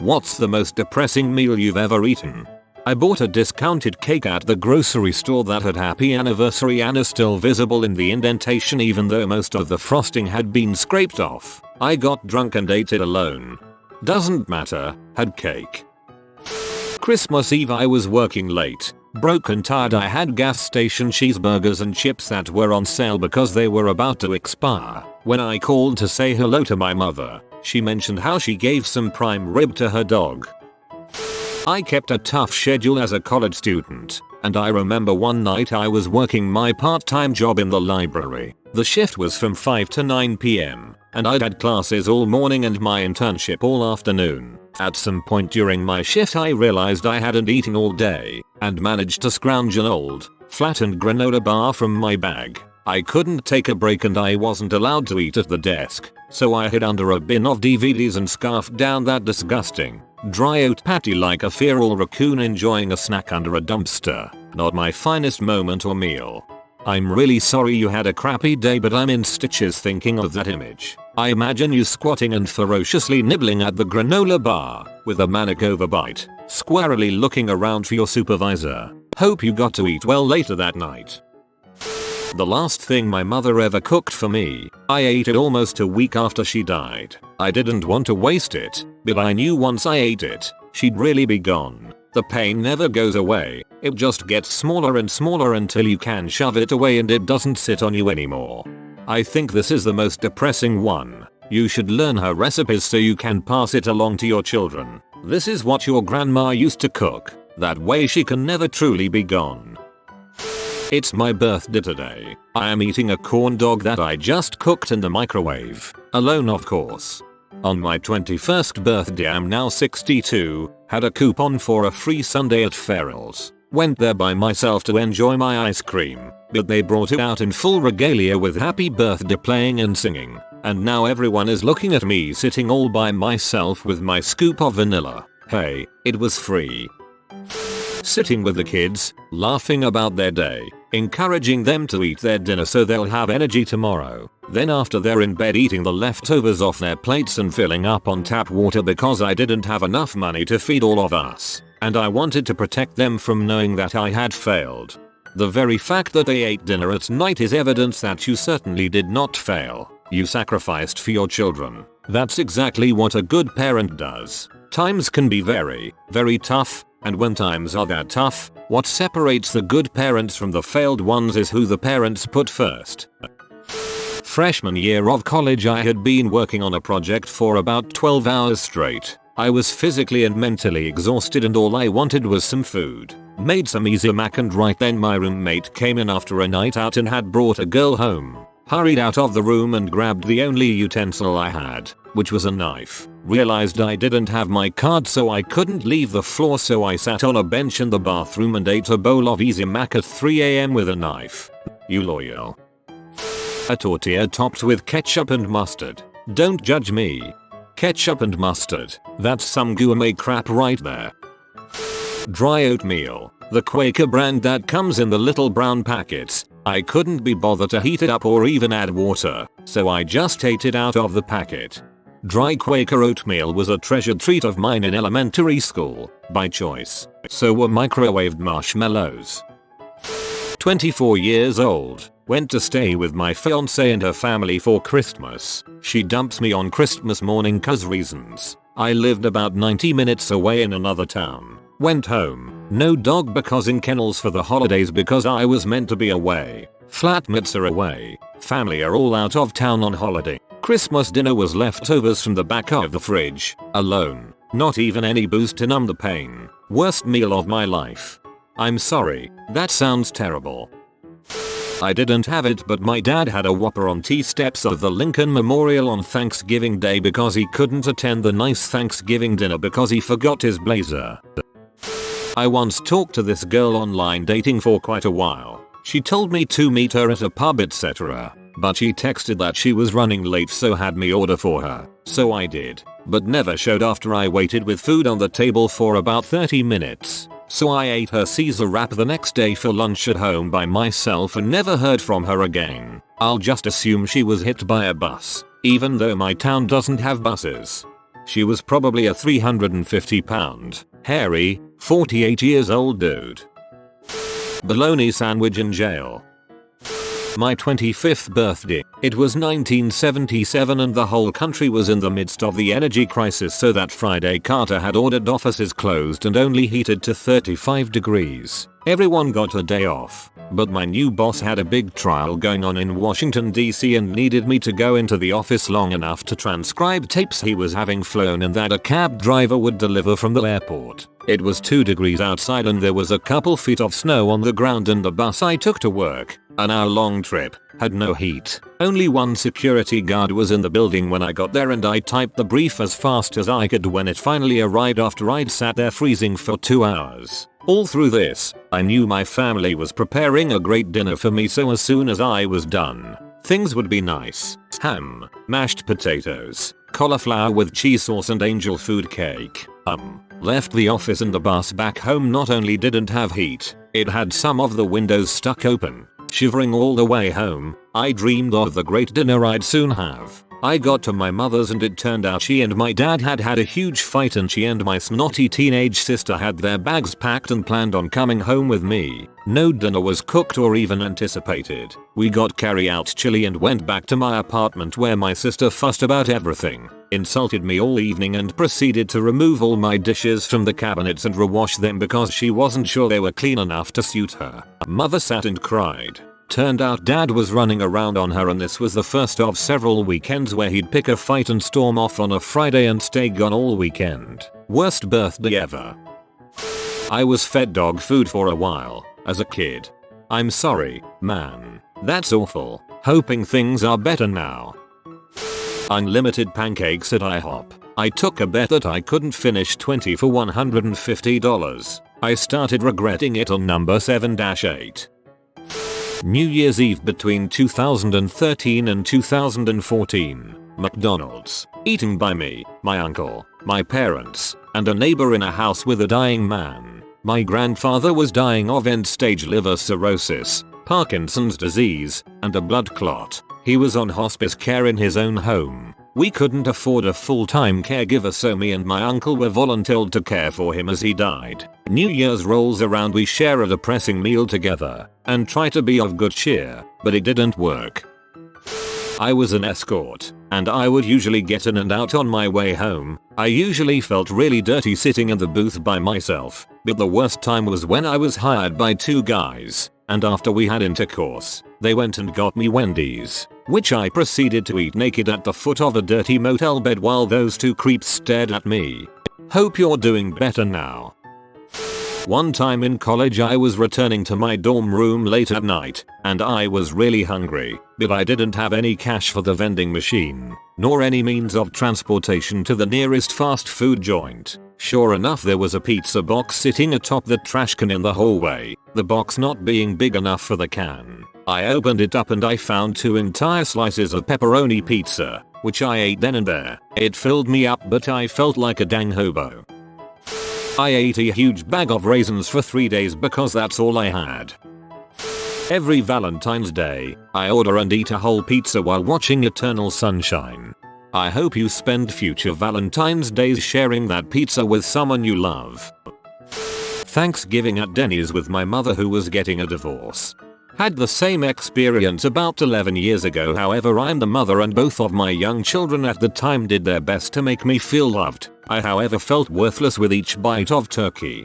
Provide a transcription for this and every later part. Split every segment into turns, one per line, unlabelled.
What's the most depressing meal you've ever eaten? I bought a discounted cake at the grocery store that had happy anniversary Anna still visible in the indentation even though most of the frosting had been scraped off. I got drunk and ate it alone. Doesn't matter, had cake. Christmas Eve I was working late. Broke and tired. I had gas station cheeseburgers and chips that were on sale because they were about to expire. When I called to say hello to my mother, she mentioned how she gave some prime rib to her dog. I kept a tough schedule as a college student, and I remember one night I was working my part-time job in the library. The shift was from 5 to 9 p.m. and I'd had classes all morning and my internship all afternoon. At some point during my shift I realized I hadn't eaten all day and managed to scrounge an old, flattened granola bar from my bag. I couldn't take a break and I wasn't allowed to eat at the desk, so I hid under a bin of DVDs and scarfed down that disgusting, dry oat patty like a feral raccoon enjoying a snack under a dumpster. Not my finest moment or meal. I'm really sorry you had a crappy day, but I'm in stitches thinking of that image. I imagine you squatting and ferociously nibbling at the granola bar with a manic overbite, squarely looking around for your supervisor. Hope you got to eat well later that night. The last thing my mother ever cooked for me, I ate it almost a week after she died. I didn't want to waste it, but I knew once I ate it, she'd really be gone. The pain never goes away, it just gets smaller and smaller until you can shove it away and it doesn't sit on you anymore. I think this is the most depressing one. You should learn her recipes so you can pass it along to your children. This is what your grandma used to cook, that way she can never truly be gone. It's my birthday today. I am eating a corn dog that I just cooked in the microwave. Alone of course. On my 21st birthday, I'm now 62, had a coupon for a free sundae at Farrell's. Went there by myself to enjoy my ice cream, but they brought it out in full regalia with happy birthday playing and singing. And now everyone is looking at me sitting all by myself with my scoop of vanilla. Hey, it was free. Sitting with the kids, laughing about their day, encouraging them to eat their dinner so they'll have energy tomorrow. Then after they're in bed eating the leftovers off their plates and filling up on tap water because I didn't have enough money to feed all of us. And I wanted to protect them from knowing that I had failed. The very fact that they ate dinner at night is evidence that you certainly did not fail. You sacrificed for your children. That's exactly what a good parent does. Times can be very, very tough. And when times are that tough, what separates the good parents from the failed ones is who the parents put first. Freshman year of college, I had been working on a project for about 12 hours straight. I was physically and mentally exhausted and all I wanted was some food. Made some easy mac and right then my roommate came in after a night out and had brought a girl home. Hurried out of the room and grabbed the only utensil I had, which was a knife. Realized I didn't have my card so I couldn't leave the floor, so I sat on a bench in the bathroom and ate a bowl of easy mac at 3 a.m. with a knife. You loyal. A tortilla topped with ketchup and mustard. Don't judge me. Ketchup and mustard, that's some gourmet crap right there. Dry oatmeal, the Quaker brand that comes in the little brown packets. I couldn't be bothered to heat it up or even add water, so I just ate it out of the packet. Dry Quaker oatmeal was a treasured treat of mine in elementary school, by choice. So were microwaved marshmallows. 24 years old, went to stay with my fiancée and her family for Christmas. She dumps me on Christmas morning cause reasons. I lived about 90 minutes away in another town. Went home, no dog because in kennels for the holidays because I was meant to be away. Flatmates are away, family are all out of town on holiday. Christmas dinner was leftovers from the back of the fridge, alone, not even any booze to numb the pain. Worst meal of my life. I'm sorry, that sounds terrible. I didn't have it, but my dad had a Whopper on T steps of the Lincoln Memorial on Thanksgiving Day because he couldn't attend the nice Thanksgiving dinner because he forgot his blazer. I once talked to this girl online dating for quite a while. She told me to meet her at a pub etc. But she texted that she was running late so had me order for her. So I did, but never showed after I waited with food on the table for about 30 minutes. So I ate her Caesar wrap the next day for lunch at home by myself and never heard from her again. I'll just assume she was hit by a bus, even though my town doesn't have buses. She was probably a 350-pound, hairy, 48 years old dude. Bologna sandwich in jail. My 25th birthday. It was 1977 and the whole country was in the midst of the energy crisis, so that Friday Carter had ordered offices closed and only heated to 35 degrees. Everyone got a day off, but my new boss had a big trial going on in Washington DC and needed me to go into the office long enough to transcribe tapes he was having flown and that a cab driver would deliver from the airport. It was 2 degrees outside and there was a couple feet of snow on the ground, and the bus I took to work, an hour-long trip, had no heat. Only one security guard was in the building when I got there, and I typed the brief as fast as I could when it finally arrived after I'd sat there freezing for 2 hours. All through this, I knew my family was preparing a great dinner for me, so as soon as I was done, things would be nice. Ham, mashed potatoes, cauliflower with cheese sauce and angel food cake. Left the office and the bus back home not only didn't have heat, it had some of the windows stuck open. Shivering all the way home, I dreamed of the great dinner I'd soon have. I got to my mother's and it turned out she and my dad had had a huge fight, and she and my snotty teenage sister had their bags packed and planned on coming home with me. No dinner was cooked or even anticipated. We got carry-out chili and went back to my apartment where my sister fussed about everything, insulted me all evening, and proceeded to remove all my dishes from the cabinets and rewash them because she wasn't sure they were clean enough to suit her. Mother sat and cried. Turned out dad was running around on her, and this was the first of several weekends where he'd pick a fight and storm off on a Friday and stay gone all weekend. Worst birthday ever. I was fed dog food for a while, as a kid. I'm sorry, man. That's awful. Hoping things are better now. Unlimited pancakes at IHOP. I took a bet that I couldn't finish 20 for $150. I started regretting it on number 7-8. New Year's Eve between 2013 and 2014. McDonald's. Eaten by me, my uncle, my parents, and a neighbor in a house with a dying man. My grandfather was dying of end-stage liver cirrhosis, Parkinson's disease, and a blood clot. He was on hospice care in his own home. We couldn't afford a full-time caregiver, so me and my uncle were volunteered to care for him as he died. New Year's rolls around, we share a depressing meal together and try to be of good cheer, but it didn't work. I was an escort, and I would usually get in and out on my way home. I usually felt really dirty sitting in the booth by myself, but the worst time was when I was hired by 2 guys, and after we had intercourse, they went and got me Wendy's, which I proceeded to eat naked at the foot of a dirty motel bed while those 2 creeps stared at me. Hope you're doing better now. One time in college I was returning to my dorm room late at night, and I was really hungry, but I didn't have any cash for the vending machine, nor any means of transportation to the nearest fast food joint. Sure enough, there was a pizza box sitting atop the trash can in the hallway, the box not being big enough for the can. I opened it up and I found 2 entire slices of pepperoni pizza, which I ate then and there. It filled me up, but I felt like a dang hobo. I ate a huge bag of raisins for 3 days because that's all I had. Every Valentine's Day, I order and eat a whole pizza while watching Eternal Sunshine. I hope you spend future Valentine's Days sharing that pizza with someone you love. Thanksgiving at Denny's with my mother, who was getting a divorce. Had the same experience about 11 years ago, however I'm the mother and both of my young children at the time did their best to make me feel loved. I however felt worthless with each bite of turkey.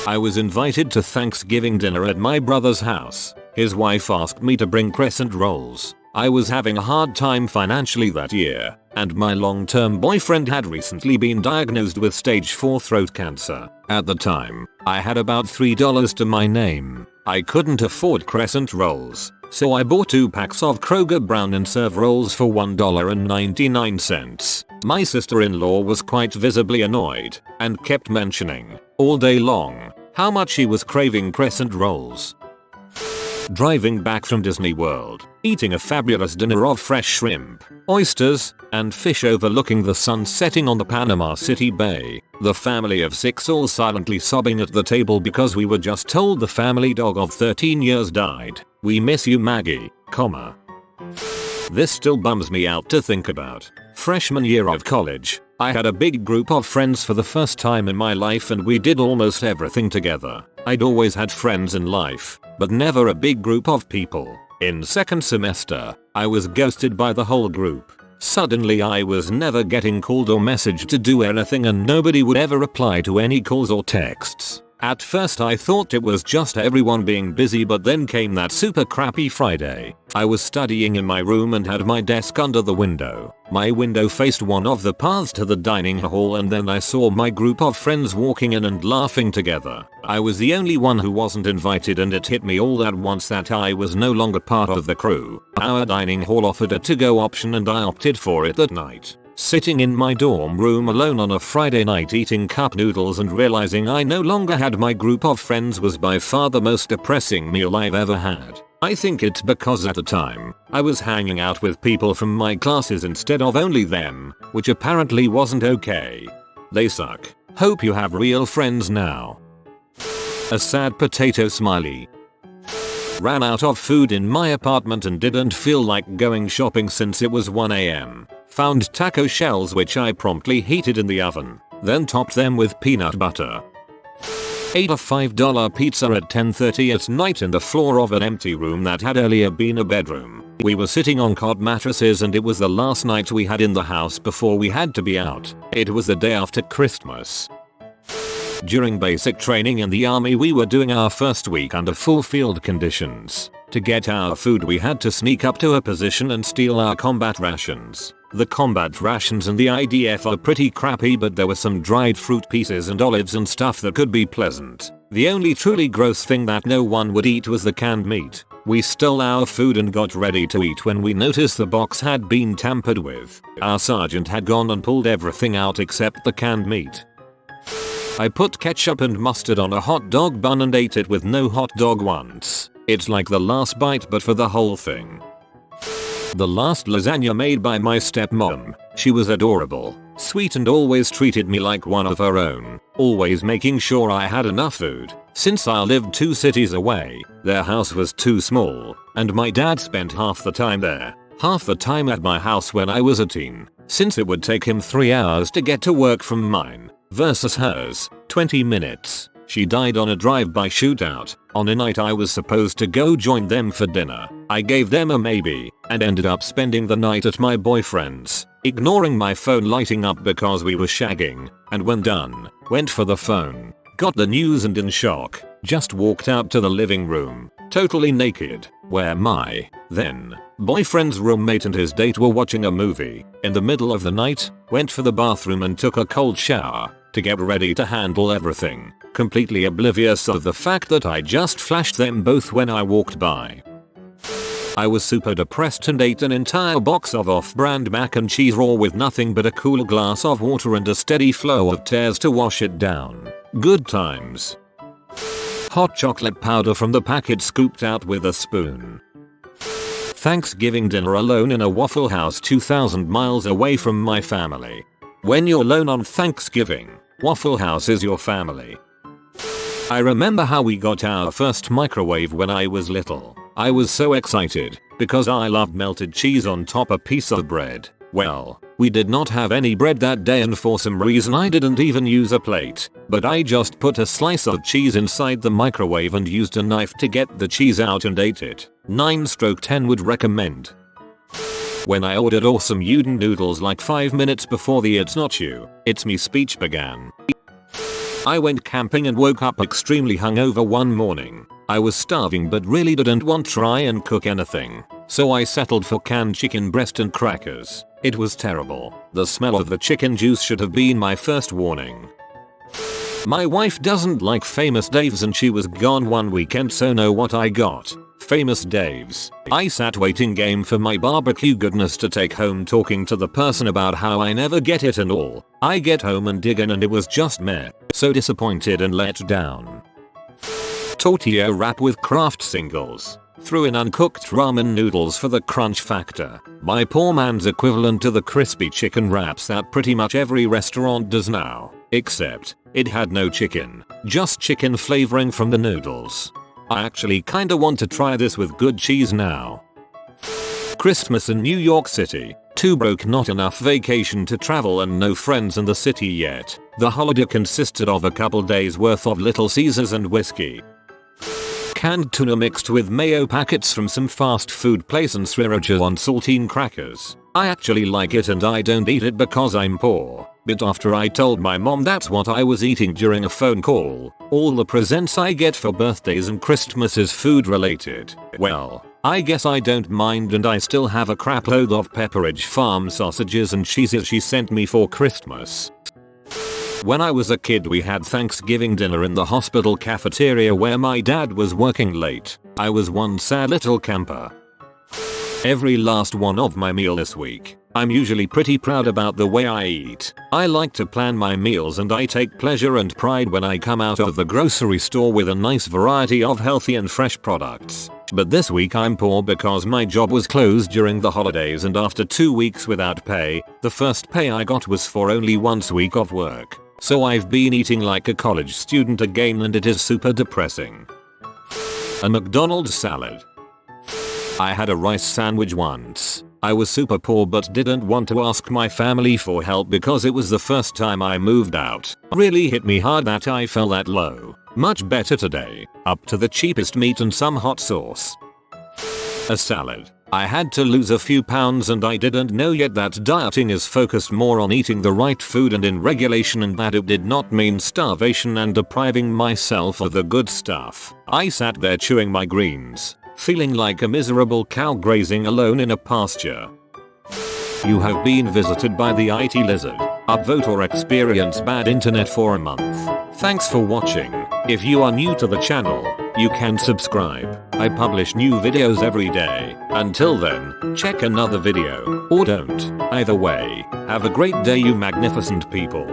I was invited to Thanksgiving dinner at my brother's house. His wife asked me to bring crescent rolls. I was having a hard time financially that year, and my long-term boyfriend had recently been diagnosed with stage 4 throat cancer. At the time, I had about $3 to my name. I couldn't afford crescent rolls, so I bought 2 packs of Kroger Brown and Serve rolls for $1.99. My sister-in-law was quite visibly annoyed and kept mentioning, all day long, how much she was craving crescent rolls. Driving back from Disney World, eating a fabulous dinner of fresh shrimp, oysters, and fish overlooking the sun setting on the Panama City Bay, the family of 6 all silently sobbing at the table because we were just told the family dog of 13 years died. We miss you, Maggie, comma. This still bums me out to think about. Freshman year of college, I had a big group of friends for the first time in my life and we did almost everything together. I'd always had friends in life, but never a big group of people. In second semester, I was ghosted by the whole group. Suddenly I was never getting called or messaged to do anything and nobody would ever reply to any calls or texts. At first I thought it was just everyone being busy, but then came that super crappy Friday. I was studying in my room and had my desk under the window. My window faced one of the paths to the dining hall and then I saw my group of friends walking in and laughing together. I was the only one who wasn't invited and it hit me all at once that I was no longer part of the crew. Our dining hall offered a to-go option and I opted for it that night. Sitting in my dorm room alone on a Friday night eating cup noodles and realizing I no longer had my group of friends was by far the most depressing meal I've ever had. I think it's because at the time, I was hanging out with people from my classes instead of only them, which apparently wasn't okay. They suck. Hope you have real friends now. A sad potato smiley. Ran out of food in my apartment and didn't feel like going shopping since it was 1 AM. Found taco shells which I promptly heated in the oven, then topped them with peanut butter. Ate a $5 pizza at 10:30 at night in the floor of an empty room that had earlier been a bedroom. We were sitting on cot mattresses and it was the last night we had in the house before we had to be out. It was the day after Christmas. During basic training in the army we were doing our first week under full field conditions. To get our food we had to sneak up to a position and steal our combat rations. The combat rations in the IDF are pretty crappy, but there were some dried fruit pieces and olives and stuff that could be pleasant. The only truly gross thing that no one would eat was the canned meat. We stole our food and got ready to eat when we noticed the box had been tampered with. Our sergeant had gone and pulled everything out except the canned meat. I put ketchup and mustard on a hot dog bun and ate it with no hot dog once. It's like the last bite but for the whole thing. The last lasagna made by my stepmom. She was adorable, sweet and always treated me like one of her own, always making sure I had enough food. Since I lived 2 cities away, their house was too small, and my dad spent half the time there, half the time at my house when I was a teen, since it would take him 3 hours to get to work from mine, versus hers, 20 minutes. She died on a drive-by shootout. On a night I was supposed to go join them for dinner. I gave them a maybe, and ended up spending the night at my boyfriend's, ignoring my phone lighting up because we were shagging, and when done, went for the phone, got the news and in shock, just walked out to the living room, totally naked, where my, then, boyfriend's roommate and his date were watching a movie. In the middle of the night, went for the bathroom and took a cold shower, to get ready to handle everything, completely oblivious of the fact that I just flashed them both when I walked by. I was super depressed and ate an entire box of off-brand mac and cheese raw with nothing but a cool glass of water and a steady flow of tears to wash it down. Good times. Hot chocolate powder from the packet scooped out with a spoon. Thanksgiving dinner alone in a Waffle House 2,000 miles away from my family. When you're alone on Thanksgiving, Waffle House is your family. I remember how we got our first microwave when I was little. I was so excited, because I loved melted cheese on top a piece of bread. Well, we did not have any bread that day and for some reason I didn't even use a plate, but I just put a slice of cheese inside the microwave and used a knife to get the cheese out and ate it. 9/10 would recommend. When I ordered awesome udon noodles like 5 minutes before the "it's not you, it's me" speech began. I went camping and woke up extremely hungover one morning. I was starving but really didn't want to try and cook anything, so I settled for canned chicken breast and crackers. It was terrible. The smell of the chicken juice should have been my first warning. My wife doesn't like Famous Dave's and she was gone one weekend, so know what I got. Famous Dave's. I sat waiting game for my barbecue goodness to take home, talking to the person about how I never get it and all. I get home and dig in and it was just meh. So disappointed and let down. Tortilla wrap with Kraft singles. Threw in uncooked ramen noodles for the crunch factor. My poor man's equivalent to the crispy chicken wraps that pretty much every restaurant does now. Except, it had no chicken. Just chicken flavoring from the noodles. I actually kinda want to try this with good cheese now. Christmas in New York City. Too broke, not enough vacation to travel, and no friends in the city yet. The holiday consisted of a couple days worth of Little Caesars and whiskey. Canned tuna mixed with mayo packets from some fast food place and sriracha on saltine crackers. I actually like it and I don't eat it because I'm poor. But after I told my mom that's what I was eating during a phone call, all the presents I get for birthdays and Christmas is food related. Well, I guess I don't mind, and I still have a crap load of Pepperidge Farm sausages and cheeses she sent me for Christmas. When I was a kid, we had Thanksgiving dinner in the hospital cafeteria where my dad was working late. I was one sad little camper. Every last one of my meal this week. I'm usually pretty proud about the way I eat. I like to plan my meals and I take pleasure and pride when I come out of the grocery store with a nice variety of healthy and fresh products. But this week I'm poor because my job was closed during the holidays, and after 2 weeks without pay, the first pay I got was for only 1 week of work. So I've been eating like a college student again, and it is super depressing. A McDonald's salad. I had a rice sandwich once. I was super poor but didn't want to ask my family for help because it was the first time I moved out. Really hit me hard that I fell that low. Much better today. Up to the cheapest meat and some hot sauce. A salad. I had to lose a few pounds and I didn't know yet that dieting is focused more on eating the right food and in regulation, and that it did not mean starvation and depriving myself of the good stuff. I sat there chewing my greens, feeling like a miserable cow grazing alone in a pasture. You have been visited by the IT lizard. Upvote or experience bad internet for a month. Thanks for watching. If you are new to the channel, you can subscribe. I publish new videos every day. Until then, check another video, or don't. Either way, have a great day, you magnificent people.